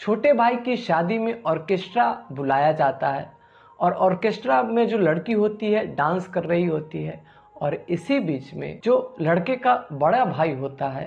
छोटे भाई की शादी में ऑर्केस्ट्रा बुलाया जाता है और ऑर्केस्ट्रा में जो लड़की होती है डांस कर रही होती है और इसी बीच में जो लड़के का बड़ा भाई होता है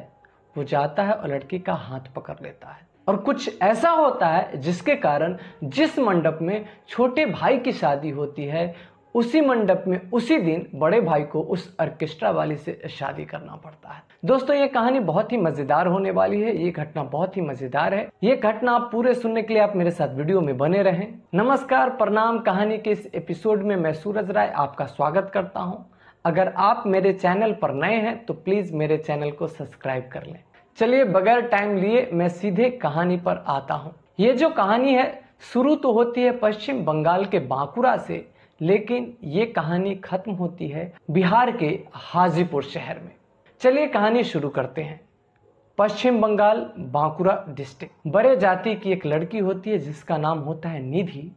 वो जाता है और लड़की का हाथ पकड़ लेता है और कुछ ऐसा होता है जिसके कारण जिस मंडप में छोटे भाई की शादी होती है उसी मंडप में उसी दिन बड़े भाई को उस ऑर्केस्ट्रा वाली से शादी करना पड़ता है। दोस्तों ये कहानी बहुत ही मजेदार होने वाली है, ये घटना बहुत ही मजेदार है। ये घटना आप पूरे सुनने के लिए आप मेरे साथ वीडियो में बने रहें। नमस्कार, प्रणाम। कहानी के इस एपिसोड में मैं सूरज राय आपका स्वागत करता हूँ। अगर आप मेरे चैनल पर नए हैं तो प्लीज मेरे चैनल को सब्सक्राइब कर लें। चलिए बगैर टाइम लिए मैं सीधे कहानी पर आता हूँ। ये जो कहानी है शुरू तो होती है पश्चिम बंगाल के बांकुरा से, लेकिन ये कहानी खत्म होती है बिहार के हाजीपुर शहर में। चलिए कहानी शुरू करते हैं। पश्चिम बंगाल बांकुरा डिस्ट्रिक्ट। बड़े जाति की एक लड़की होती है जिसका नाम होता है निधि,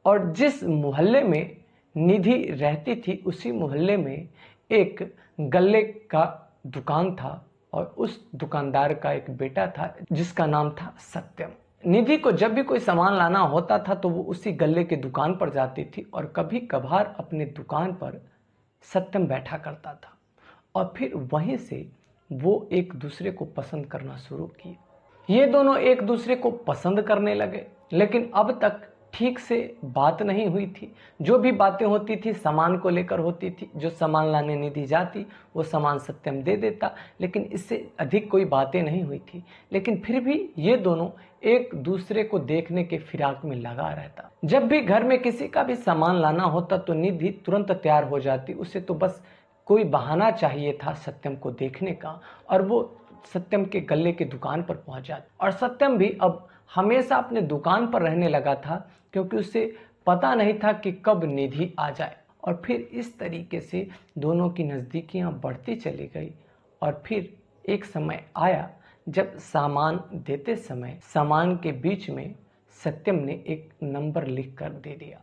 और जिस मोहल्ले में निधि रहती थी उसी मोहल्ले में एक गल्ले का दुकान था और उस दुकानदार का एक बेटा था जिसका नाम था सत्यम। निधि को जब भी कोई सामान लाना होता था तो वो उसी गल्ले के दुकान पर जाती थी और कभी कभार अपने दुकान पर सत्यम बैठा करता था और फिर वहीं से वो एक दूसरे को पसंद करना शुरू किए। ये दोनों एक दूसरे को पसंद करने लगे, लेकिन अब तक ठीक से बात नहीं हुई थी। जो भी बातें होती थी सामान को लेकर होती थी। जो सामान लाने निधि जाती वो सामान सत्यम दे देता, लेकिन इससे अधिक कोई बातें नहीं हुई थी। लेकिन फिर भी ये दोनों एक दूसरे को देखने के फिराक में लगा रहता। जब भी घर में किसी का भी सामान लाना होता तो निधि तुरंत तैयार हो जाती। उसे तो बस कोई बहाना चाहिए था सत्यम को देखने का और वो सत्यम के गल्ले की दुकान पर पहुंच जाती। और सत्यम भी अब हमेशा अपने दुकान पर रहने लगा था क्योंकि उसे पता नहीं था कि कब निधि आ जाए। और फिर इस तरीके से दोनों की नज़दीकियां बढ़ती चली गई और फिर एक समय आया जब सामान देते समय सामान के बीच में सत्यम ने एक नंबर लिख कर दे दिया।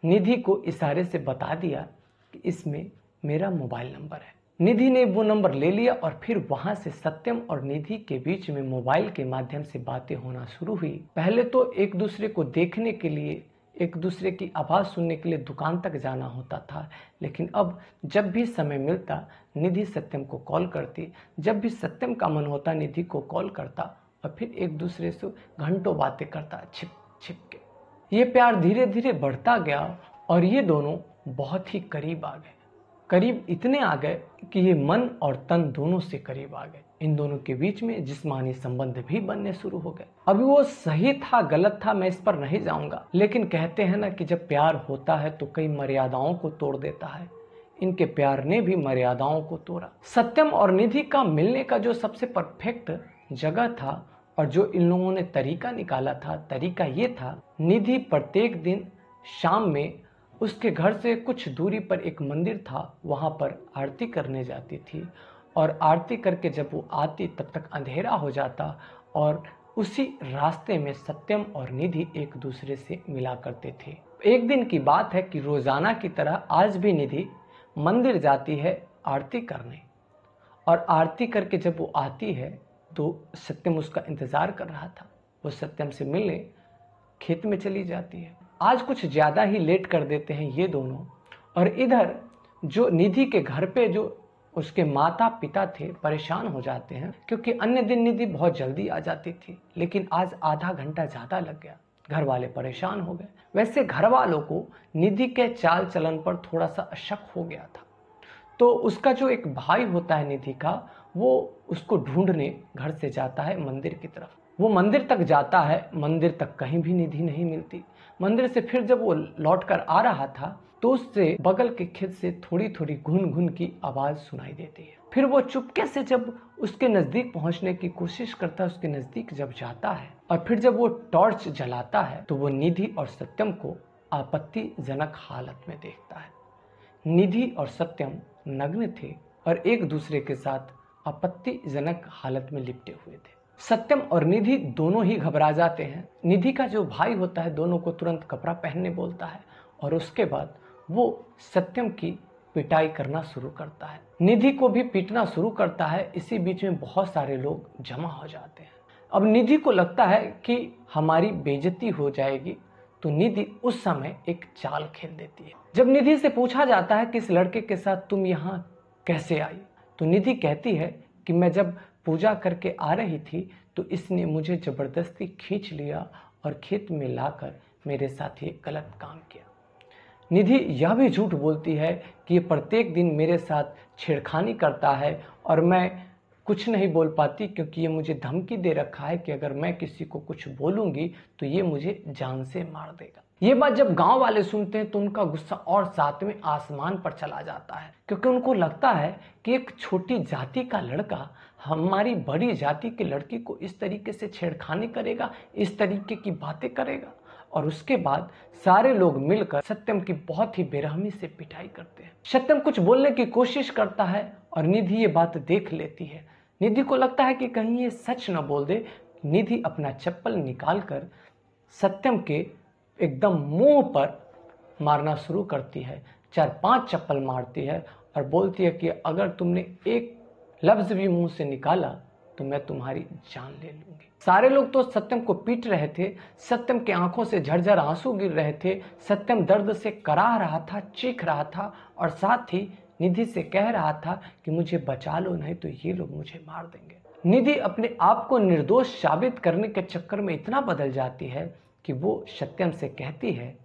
निधि को इशारे से बता दिया कि इसमें मेरा मोबाइल नंबर है। निधि ने वो नंबर ले लिया और फिर वहां से सत्यम और निधि के बीच में मोबाइल के माध्यम से बातें होना शुरू हुई। पहले तो एक दूसरे को देखने के लिए, एक दूसरे की आवाज़ सुनने के लिए दुकान तक जाना होता था, लेकिन अब जब भी समय मिलता निधि सत्यम को कॉल करती। जब भी सत्यम का मन होता निधि को कॉल करता और फिर एक दूसरे से घंटों बातें करता छिप छिप के। ये प्यार धीरे धीरे बढ़ता गया और ये दोनों बहुत ही करीब आ गए। करीब इतने आ गए कि ये मन और तन दोनों से करीब आ गए। इन दोनों के बीच में जिस्मानी संबंध भी बनने शुरू हो गए। अभी वो सही था गलत था मैं इस पर नहीं जाऊंगा, लेकिन कहते हैं ना कि जब प्यार होता है तो कई मर्यादाओं को तोड़ देता है। इनके प्यार ने भी मर्यादाओं को तोड़ा। सत्यम और निधि का मिलने का जो सबसे परफेक्ट जगह था और जो इन लोगों ने तरीका निकाला था, तरीका ये था, निधि प्रत्येक दिन शाम में उसके घर से कुछ दूरी पर एक मंदिर था, वहां पर आरती करने जाती थी और आरती करके जब वो आती तब तक अंधेरा हो जाता और उसी रास्ते में सत्यम और निधि एक दूसरे से मिला करते थे। एक दिन की बात है कि रोजाना की तरह आज भी निधि मंदिर जाती है आरती करने और आरती करके जब वो आती है तो सत्यम उसका इंतजार कर रहा था। वो सत्यम से मिलने खेत में चली जाती है। आज कुछ ज्यादा ही लेट कर देते हैं ये दोनों और इधर जो निधि के घर पे जो उसके माता पिता थे परेशान हो जाते हैं क्योंकि अन्य दिन निधि बहुत जल्दी आ जाती थी, लेकिन आज आधा घंटा ज्यादा लग गया। घर वाले परेशान हो गए। वैसे घर वालों को निधि के चाल चलन पर थोड़ा सा शक हो गया था, तो उसका जो एक भाई होता है निधि का, वो उसको ढूंढने घर से जाता है मंदिर की तरफ। वो मंदिर तक जाता है, मंदिर तक कहीं भी निधि नहीं मिलती। मंदिर से फिर जब वो लौट कर आ रहा था तो उससे बगल के खेत से थोड़ी थोड़ी घुन घुन की आवाज सुनाई देती है। फिर वो चुपके से जब उसके नजदीक पहुंचने की कोशिश करता है, उसके नजदीक जब जाता है और फिर जब वो टॉर्च जलाता है तो वो निधि और सत्यम को आपत्तिजनक हालत में देखता है। निधि और सत्यम नग्न थे और एक दूसरे के साथ आपत्तिजनक हालत में लिपटे हुए थे। सत्यम और निधि दोनों ही घबरा जाते हैं। निधि का जो भाई होता है दोनों को तुरंत कपड़ा पहनने बोलता है और उसके बाद वो सत्यम की पिटाई करना शुरू करता है। निधि को भी पीटना शुरू करता है। इसी बीच में बहुत सारे लोग जमा हो जाते हैं अब निधि को लगता है कि हमारी बेइज्जती हो जाएगी, तो निधि उस समय एक चाल खेल देती है। जब निधि से पूछा जाता है कि इस लड़के के साथ तुम यहाँ कैसे आई, तो निधि कहती है कि मैं जब पूजा करके आ रही थी तो इसने मुझे ज़बरदस्ती खींच लिया और खेत में लाकर मेरे साथ ये गलत काम किया। निधि यह भी झूठ बोलती है कि ये प्रत्येक दिन मेरे साथ छेड़खानी करता है और मैं कुछ नहीं बोल पाती क्योंकि ये मुझे धमकी दे रखा है कि अगर मैं किसी को कुछ बोलूँगी तो ये मुझे जान से मार देगा। ये बात जब गांव वाले सुनते हैं तो उनका गुस्सा और सातवें आसमान पर चला जाता है, क्योंकि उनको लगता है कि एक छोटी जाति का लड़का हमारी बड़ी जाति की लड़की को इस तरीके से छेड़खानी करेगा, इस तरीके की बातें करेगा। और उसके बाद सारे लोग मिलकर सत्यम की बहुत ही बेरहमी से पिटाई करते हैं। सत्यम कुछ बोलने की कोशिश करता है और निधि ये बात देख लेती है। निधि को लगता है कि कहीं ये सच न बोल दे। निधि अपना चप्पल निकालकर सत्यम के एकदम मुंह पर मारना शुरू करती है। 4-5 चप्पल मारती है और बोलती है कि अगर तुमने एक लफ्ज भी मुंह से निकाला तो मैं तुम्हारी जान ले लूंगी। सारे लोग तो सत्यम को पीट रहे थे। सत्यम के आंखों से झरझर आंसू गिर रहे थे। सत्यम दर्द से कराह रहा था, चीख रहा था और साथ ही निधि से कह रहा था कि मुझे बचा लो, नहीं तो ये लोग मुझे मार देंगे। निधि अपने आप को निर्दोष साबित करने के चक्कर में इतना बदल जाती है कि वो सत्यम से कहती है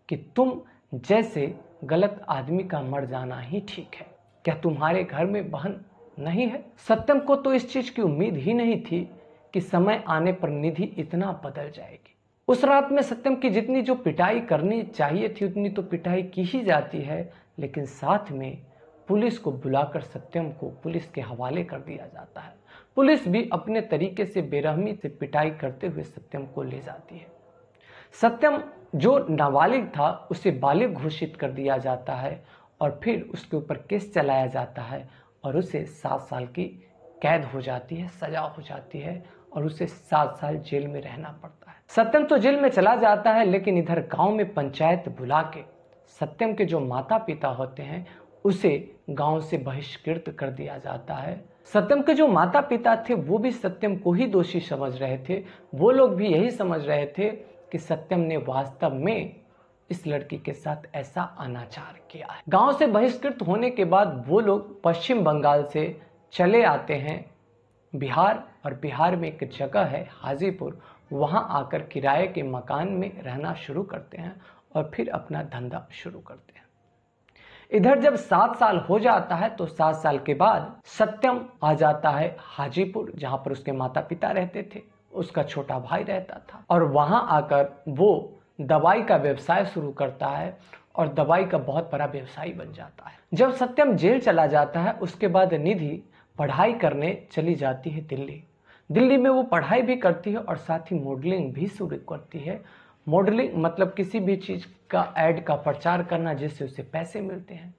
कि तुम जैसे गलत आदमी का मर जाना ही ठीक है। क्या तुम्हारे घर में बहन नहीं है? सत्यम को तो इस चीज की उम्मीद ही नहीं थी कि समय आने पर निधि इतना बदल जाएगी। उस रात में सत्यम की जितनी जो पिटाई करनी चाहिए थी उतनी तो पिटाई की ही जाती है, लेकिन साथ में पुलिस को बुलाकर सत्यम को पुलिस के हवाले कर दिया जाता है। पुलिस भी अपने तरीके से बेरहमी से पिटाई करते हुए सत्यम को ले जाती है। सत्यम जो नाबालिग था उसे बालिग घोषित कर दिया जाता है और फिर उसके ऊपर केस चलाया जाता है और उसे 7 साल की कैद हो जाती है, सजा हो जाती है और उसे 7 साल जेल में रहना पड़ता है। सत्यम तो जेल में चला जाता है, लेकिन इधर गांव में पंचायत बुला के सत्यम के जो माता पिता होते हैं उसे गांव से बहिष्कृत कर दिया जाता है। सत्यम के जो माता पिता थे वो भी सत्यम को ही दोषी समझ रहे थे। वो लोग भी यही समझ रहे थे कि सत्यम ने वास्तव में इस लड़की के साथ ऐसा अनाचार किया है। गांव से बहिष्कृत होने के बाद वो लोग पश्चिम बंगाल से चले आते हैं बिहार, और बिहार में एक जगह है हाजीपुर, वहां आकर किराए के मकान में रहना शुरू करते हैं और फिर अपना धंधा शुरू करते हैं। इधर जब 7 साल हो जाता है तो 7 साल के बाद सत्यम आ जाता है हाजीपुर, जहां पर उसके माता पिता रहते थे, उसका छोटा भाई रहता था, और वहां आकर वो दवाई का व्यवसाय शुरू करता है और दवाई का बहुत बड़ा व्यवसायी बन जाता है। जब सत्यम जेल चला जाता है उसके बाद निधि पढ़ाई करने चली जाती है दिल्ली। दिल्ली में वो पढ़ाई भी करती है और साथ ही मॉडलिंग भी शुरू करती है। मॉडलिंग मतलब किसी भी चीज़ का ऐड का प्रचार करना जिससे उसे पैसे मिलते हैं।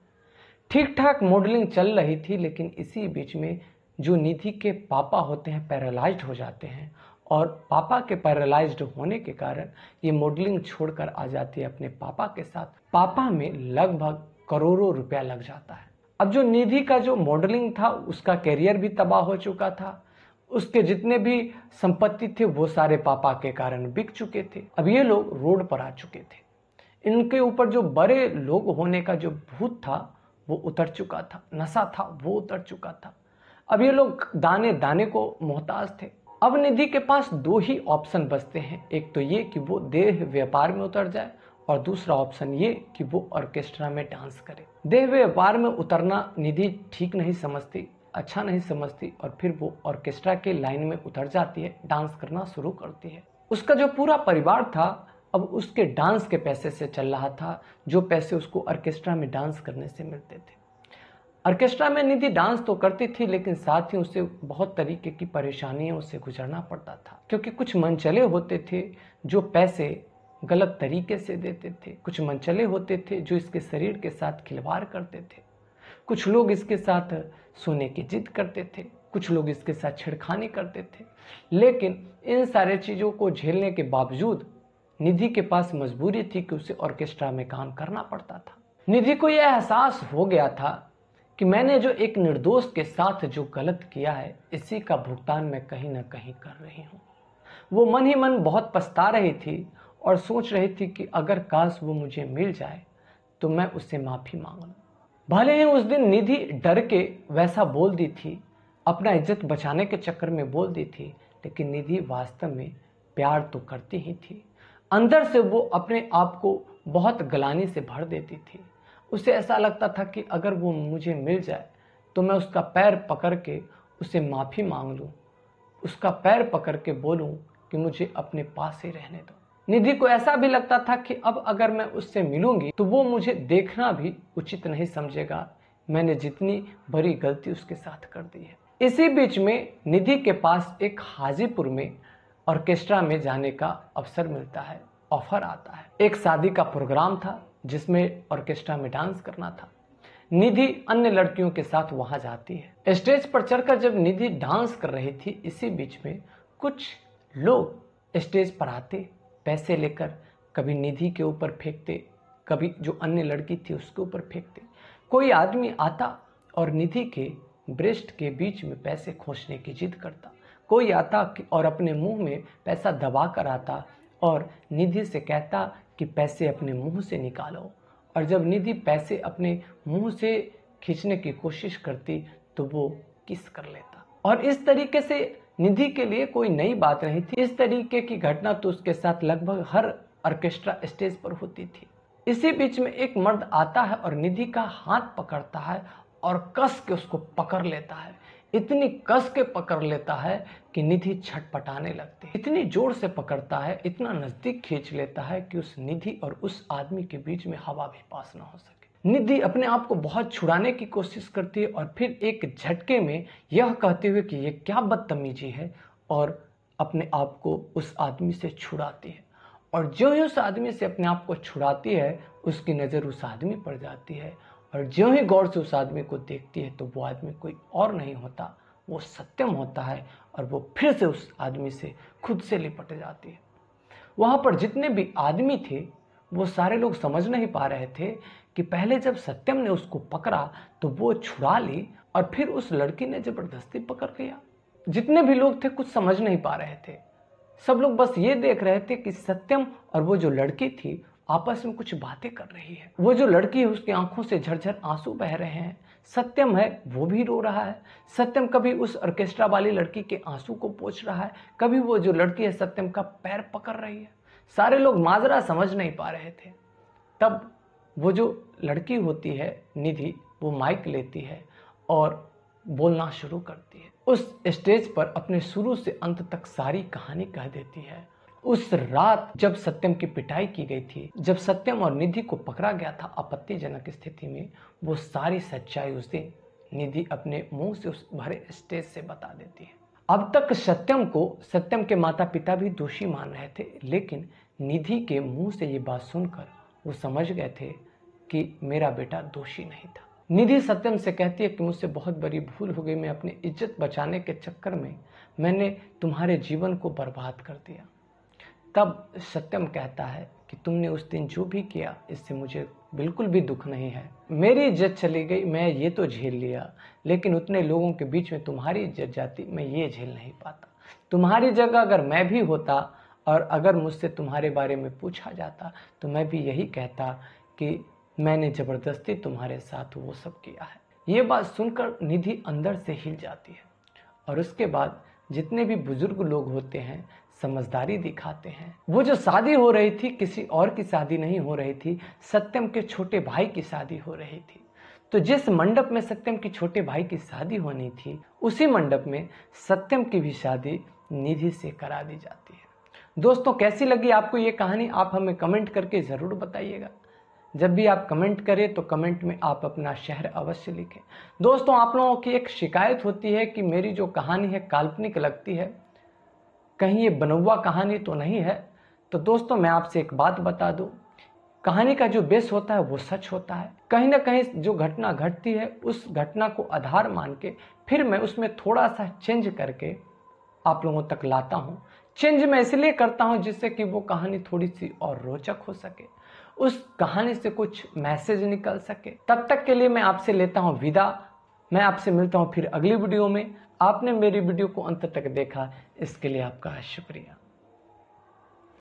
ठीक ठाक मॉडलिंग चल रही थी, लेकिन इसी बीच में जो निधि के पापा होते हैं पैरालाइज्ड हो जाते हैं और पापा के पैरालाइज्ड होने के कारण ये मॉडलिंग छोड़कर आ जाती है अपने पापा के साथ। पापा में लगभग करोड़ों रुपया लग जाता है। अब जो निधि का जो मॉडलिंग था उसका कैरियर भी तबाह हो चुका था। उसके जितने भी संपत्ति थे वो सारे पापा के कारण बिक चुके थे। अब ये लोग रोड पर आ चुके थे। इनके ऊपर जो बड़े लोग होने का जो भूत था वो उतर चुका था, नशा था वो उतर चुका था। अब ये लोग दाने दाने को मोहताज थे। अब निधि के पास 2 ही ऑप्शन बचते हैं, एक तो ये कि वो देह व्यापार में उतर जाए और दूसरा ऑप्शन ये कि वो ऑर्केस्ट्रा में डांस करे। देह व्यापार में उतरना निधि ठीक नहीं समझती, अच्छा नहीं समझती, और फिर वो ऑर्केस्ट्रा के लाइन में उतर जाती है, डांस करना शुरू करती है। उसका जो पूरा परिवार था अब उसके डांस के पैसे से चल रहा था, जो पैसे उसको ऑर्केस्ट्रा में डांस करने से मिलते थे। ऑर्केस्ट्रा में निधि डांस तो करती थी, लेकिन साथ ही उसे बहुत तरीके की परेशानियों से गुजरना पड़ता था, क्योंकि कुछ मनचले होते थे जो पैसे गलत तरीके से देते थे, कुछ मनचले होते थे जो इसके शरीर के साथ खिलवाड़ करते थे, कुछ लोग इसके साथ सोने की जिद करते थे, कुछ लोग इसके साथ छेड़खानी करते थे। लेकिन इन सारे चीज़ों को झेलने के बावजूद निधि के पास मजबूरी थी कि उसे ऑर्केस्ट्रा में काम करना पड़ता था। निधि को यह एहसास हो गया था कि मैंने जो एक निर्दोष के साथ जो गलत किया है इसी का भुगतान मैं कहीं ना कहीं कर रही हूँ। वो मन ही मन बहुत पछता रही थी और सोच रही थी कि अगर काश वो मुझे मिल जाए तो मैं उससे माफ़ी मांग लूँ। भले ही उस दिन निधि डर के वैसा बोल दी थी, अपना इज्जत बचाने के चक्कर में बोल दी थी, लेकिन निधि वास्तव में प्यार तो करती ही थी। अंदर से वो अपने आप को बहुत गलानी से भर देती थी। उसे ऐसा लगता था कि अगर वो मुझे मिल जाए तो मैं उसका पैर पकड़ के उसे माफ़ी मांग लूँ, उसका पैर पकड़ के बोलूँ कि मुझे अपने पास ही रहने दो। निधि को ऐसा भी लगता था कि अब अगर मैं उससे मिलूंगी तो वो मुझे देखना भी उचित नहीं समझेगा, मैंने जितनी बड़ी गलती उसके साथ कर दी है। इसी बीच में निधि के पास एक हाजीपुर में ऑर्केस्ट्रा में जाने का अवसर मिलता है, ऑफर आता है। एक शादी का प्रोग्राम था जिसमें ऑर्केस्ट्रा में डांस करना था। निधि अन्य लड़कियों के साथ वहां जाती है। स्टेज पर चढ़कर जब निधि डांस कर रही थी, इसी बीच में कुछ लोग स्टेज पर आते, पैसे लेकर कभी निधि के ऊपर फेंकते, कभी जो अन्य लड़की थी उसके ऊपर फेंकते। कोई आदमी आता और निधि के ब्रेस्ट के बीच में पैसे खोसने की जिद करता। कोई आता और अपने मुंह में पैसा दबा कर आता और निधि से कहता कि पैसे अपने मुंह से निकालो। और जब निधि पैसे अपने मुंह से खींचने की कोशिश करती तो वो किस कर लेता। और इस तरीके से निधि के लिए कोई नई बात नहीं थी। इस तरीके की घटना तो उसके साथ लगभग हर ऑर्केस्ट्रा स्टेज पर होती थी। इसी बीच में एक मर्द आता है और निधि का हाथ पकड़ता है और कस के उसको पकड़ लेता है। इतनी कस के पकड़ लेता है कि निधि छटपटाने लगती है। इतनी जोर से पकड़ता है, इतना नजदीक खींच लेता है कि उस निधि और उस आदमी के बीच में हवा भी पास ना हो सके। निधि अपने आप को बहुत छुड़ाने की कोशिश करती है और फिर एक झटके में यह कहते हुए कि ये क्या बदतमीजी है, और अपने आप को उस आदमी से छुड़ाती है। और जो ही उस आदमी से अपने आप को छुड़ाती है, उसकी नज़र उस आदमी पर जाती है और जो ही गौर से उस आदमी को देखती है तो वो आदमी कोई और नहीं होता, वो सत्यम होता है। और वो फिर से उस आदमी से खुद से लिपट जाती है। वहाँ पर जितने भी आदमी थे वो सारे लोग समझ नहीं पा रहे थे कि पहले जब सत्यम ने उसको पकड़ा तो वो छुड़ा ली और फिर उस लड़की ने जबरदस्ती पकड़ लिया। जितने भी लोग थे कुछ समझ नहीं पा रहे थे। सब लोग बस ये देख रहे थे कि सत्यम और वो जो लड़की थी आपस में कुछ बातें कर रही है। वो जो लड़की है उसकी आंखों से झरझर आंसू बह रहे हैं। सत्यम है वो भी रो रहा है। सत्यम कभी उस ऑर्केस्ट्रा वाली लड़की के आंसू को पोंछ रहा है, कभी वो जो लड़की है सत्यम का पैर पकड़ रही है। सारे लोग माजरा समझ नहीं पा रहे थे। तब वो जो लड़की होती है निधि, वो माइक लेती है और बोलना शुरू करती है। उस स्टेज पर अपने शुरू से अंत तक सारी कहानी कह देती है। उस रात जब सत्यम की पिटाई की गई थी, जब सत्यम और निधि को पकड़ा गया था आपत्तिजनक स्थिति में, वो सारी सच्चाई उस दिन निधि अपने मुंह से उस भरे स्टेज से बता देती है। अब तक सत्यम के माता पिता भी दोषी मान रहे थे, लेकिन निधि के मुंह से ये बात सुनकर वो समझ गए थे कि मेरा बेटा दोषी नहीं था। निधि सत्यम से कहती है कि मुझसे बहुत बड़ी भूल हो गई, मैं अपनी इज्जत बचाने के चक्कर में मैंने तुम्हारे जीवन को बर्बाद कर दिया। तब सत्यम कहता है कि तुमने उस दिन जो भी किया इससे मुझे बिल्कुल भी दुख नहीं है। मेरी इज्जत चली गई, मैं ये तो झेल लिया, लेकिन उतने लोगों के बीच में तुम्हारी इज्जत जाती, मैं ये झेल नहीं पाता। तुम्हारी जगह अगर मैं भी होता और अगर मुझसे तुम्हारे बारे में पूछा जाता तो मैं भी यही कहता कि मैंने ज़बरदस्ती तुम्हारे साथ वो सब किया है। ये बात सुनकर निधि अंदर से हिल जाती है और उसके बाद जितने भी बुजुर्ग लोग होते हैं समझदारी दिखाते हैं। वो जो शादी हो रही थी किसी और की शादी नहीं हो रही थी, सत्यम के छोटे भाई की शादी हो रही थी। तो जिस मंडप में सत्यम की छोटे भाई की शादी होनी थी, उसी मंडप में सत्यम की भी शादी निधि से करा दी जाती है। दोस्तों, कैसी लगी आपको ये कहानी, आप हमें कमेंट करके ज़रूर बताइएगा। जब भी आप कमेंट करें तो कमेंट में आप अपना शहर अवश्य लिखें। दोस्तों, आप लोगों की एक शिकायत होती है कि मेरी जो कहानी है काल्पनिक लगती है, कहीं ये बनौवा कहानी तो नहीं है। तो दोस्तों, मैं आपसे एक बात बता दूं, कहानी का जो बेस होता है वो सच होता है। कहीं ना कहीं जो घटना घटती है उस घटना को आधार मान के फिर मैं उसमें थोड़ा सा चेंज करके आप लोगों तक लाता हूँ। चेंज मैं इसलिए करता हूँ जिससे कि वो कहानी थोड़ी सी और रोचक हो सके, उस कहानी से कुछ मैसेज निकल सके। तब तक के लिए मैं आपसे लेता हूँ विदा। मैं आपसे मिलता हूँ फिर अगली वीडियो में। आपने मेरी वीडियो को अंत तक देखा, इसके लिए आपका शुक्रिया।